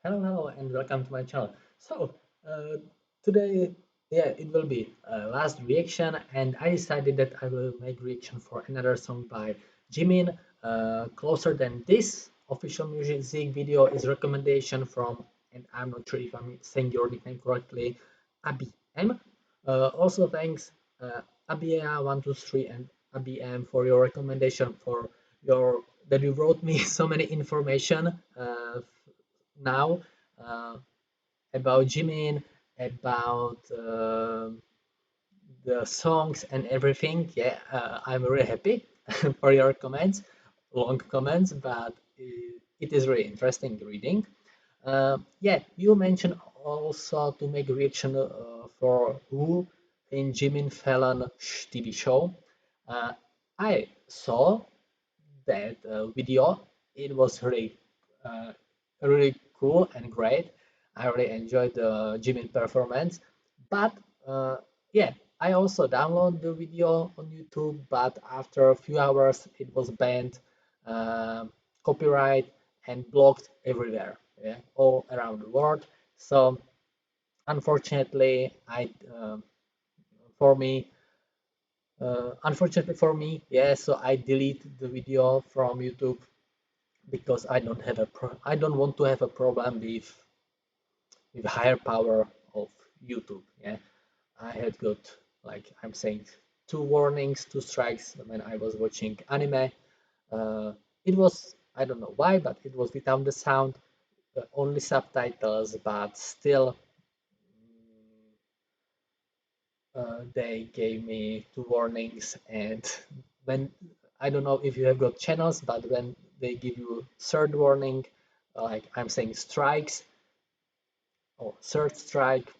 Hello, and welcome to my channel. Today, yeah, it will be last reaction, and I decided that I will make reaction for another song by Jimin. Closer Than This official music video is recommendation from, and I'm not sure if I'm saying your nickname correctly, Abi M. Also, thanks Abia123 and Abi M for your recommendation for your that you wrote me so many information now uh, about Jimin, about the songs and everything. Yeah, I'm really happy for your comments, long comments, but it is really interesting reading. Yeah, you mentioned also to make reaction for who in Jimin Fallon TV show. Uh, I saw that video. It was uh, really cool and great. I really enjoyed the Jimin performance. But yeah, I also downloaded the video on YouTube, but after a few hours, it was banned, copyright, and blocked everywhere, yeah, all around the world. So unfortunately, for me, unfortunately for me, yeah, so I deleted the video from YouTube because I don't want to have a problem with higher power of YouTube. Yeah, I had got, like I'm saying, two warnings, two strikes when I was watching anime. It was, I don't know why, but it was without the sound, only subtitles, but still they gave me two warnings. And when, I don't know if you have got channels, but when they give you third warning, like I'm saying strikes or third strike,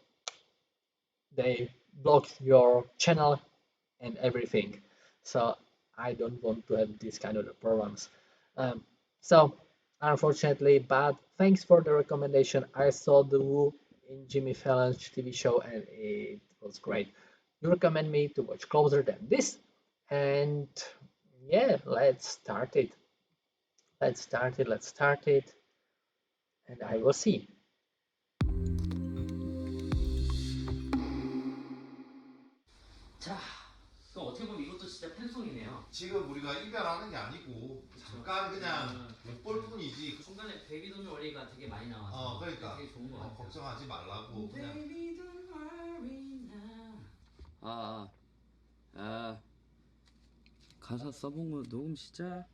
they block your channel and everything. So I don't want to have these kind of problems. Um, so unfortunately, but thanks for the recommendation. I saw the Woo in Jimmy Fallon's TV show and it was great. You recommend me to watch Closer Than This, and yeah, let's start it. Let's start it, and I will see. 자, 그럼 어떻게 보면 이것도 진짜 팬송이네요. 지금 우리가 이별하는 게 아니고 잠깐 그냥 못 볼 뿐이지. 중간에 베이비 돈 워리가 되게 많이 나와서 그러니까 되게 좋은 것 같아요. 걱정하지 말라고 그냥. Baby don't worry now. 아, 아, 가사 써본 거 녹음 시작.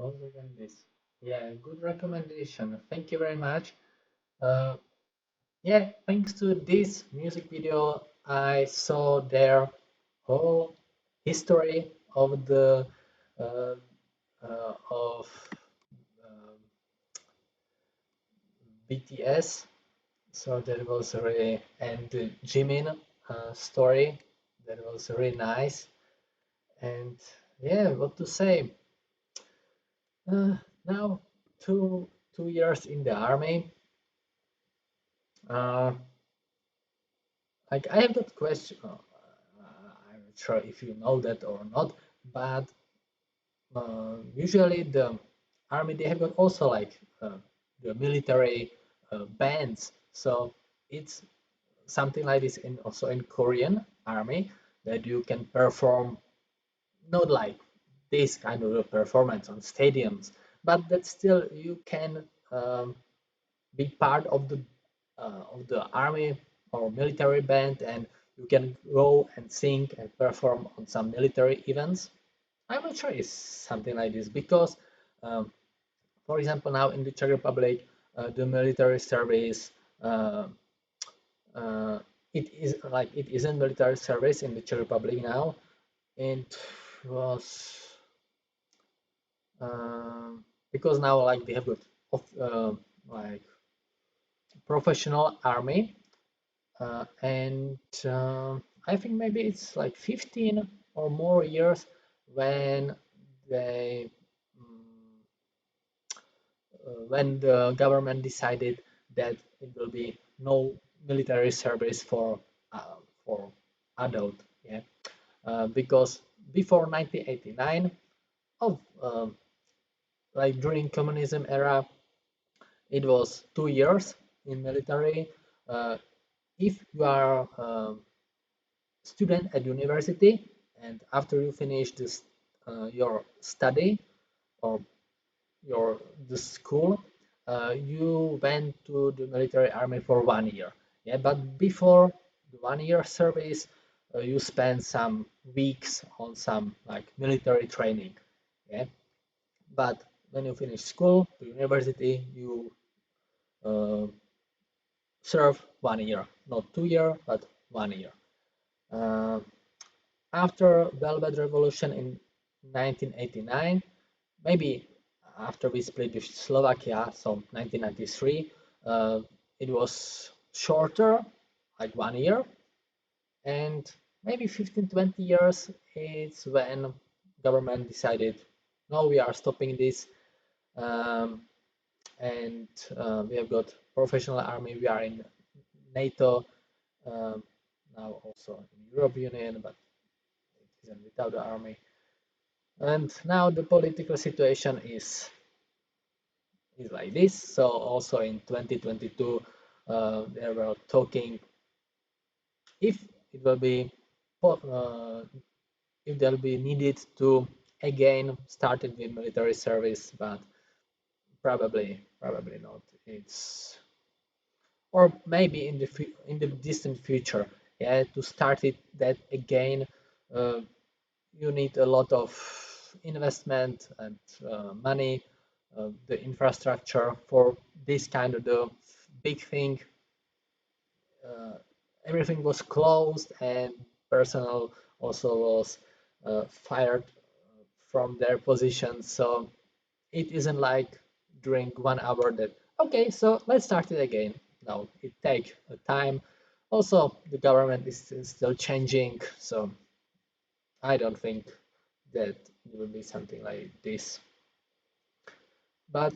Other than this, yeah, good recommendation. Thank you very much. Uh, yeah, thanks to this music video, I saw their whole history of the uh, of um, BTS. So that was really, and the Jimin story, that was really nice. And yeah, what to say? Now, two years in the army. Uh, like I have that question. I'm not sure if you know that or not, but usually the army they have got also like the military bands. So it's something like this in also in Korean army that you can perform not like this kind of a performance on stadiums, but that still you can be part of the army or military band, and you can go and sing and perform on some military events. I'm not sure it's something like this because, um, for example, now in the Czech Republic, the military service. Uh, it is like it isn't military service in the Czech Republic now. It was because now like they have got like professional army, and I think maybe it's like 15 or more years when they when the government decided that it will be no military service for adult, yeah, because before 1989, oh, like during communism era, it was 2 years in military. Uh, if you are a student at university and after you finish this your study or your the school, you went to the military army for 1 year. Yeah, but before the 1 year service, you spend some weeks on some like military training. Yeah, but when you finish school, the university, you uh, serve 1 year, not 2 year, but 1 year. Uh, After Velvet Revolution in 1989, maybe after we split with Slovakia, so 1993, it was shorter, like 1 year, and maybe 15-20 years it's when government decided, no, we are stopping this, um, and we have got professional army, we are in NATO, um, now also in European Union, but it isn't without the army. And now the political situation is like this. So also in 2022, they were talking if it will be if they'll be needed to again start it with military service, but probably not. It's or maybe in the distant future, yeah, to start it that again. Uh, you need a lot of investment and money, the infrastructure for this kind of the big thing. Uh, Everything was closed and personnel also was fired from their positions. So it isn't like during 1 hour that, okay, so let's start it again. No, it takes time. Also, the government is still changing, so I don't think that it will be something like this. But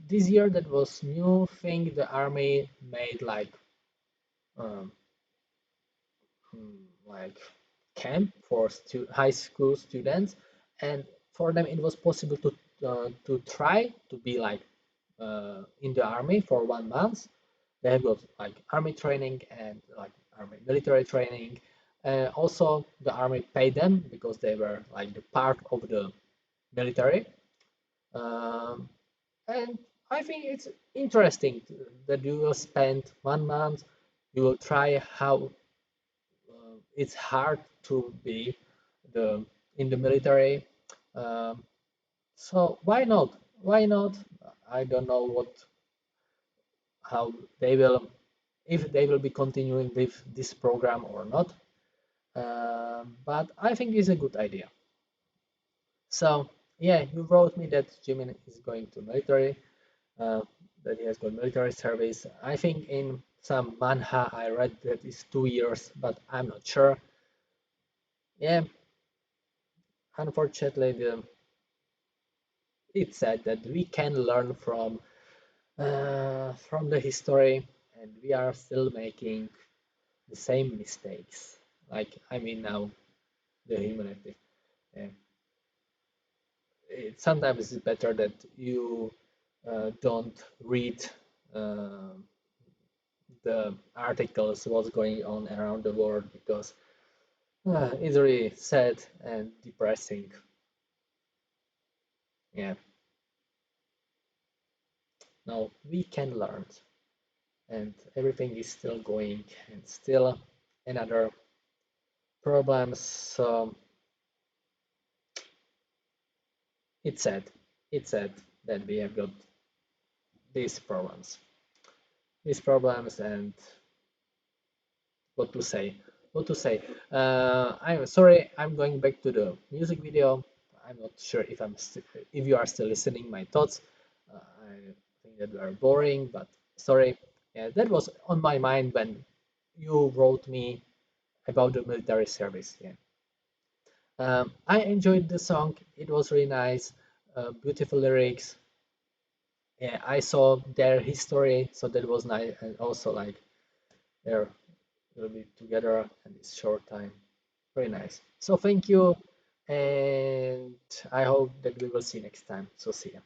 this year, that was new thing. The army made um, like camp for high school students, and for them it was possible to try to be like in the army for 1 month. They have got like army training and like army military training. Also, the army paid them because they were like the part of the military. Um, and I think it's interesting that you will spend 1 month, you will try how it's hard to be the in the military. Um, So why not? Why not? I don't know how they will, if they will be continuing with this program or not. But I think it's a good idea. So yeah, you wrote me that Jimin is going to military, uh, that he has got military service. I think in some manhwa I read that it's 2 years, but I'm not sure. Yeah, unfortunately, it said that we can learn from the history, and we are still making the same mistakes. Like I mean now, the humanity. Yeah. Sometimes it's better that you don't read uh, the articles what's going on around the world because it's really sad and depressing. Yeah. Now we can learn, and everything is still going, and still another problems. So it's sad. It's sad that we have got these problems. These problems and what to say? What to say? I'm sorry. I'm going back to the music video. I'm not sure if if you are still listening my thoughts. I think that were boring, but sorry. Yeah, that was on my mind when you wrote me about the military service. Yeah. I enjoyed the song. It was really nice. Beautiful lyrics. Yeah, I saw their history, so that was nice, and also like they're will be together in this short time. Very nice. So thank you, and I hope that we will see next time. So see ya.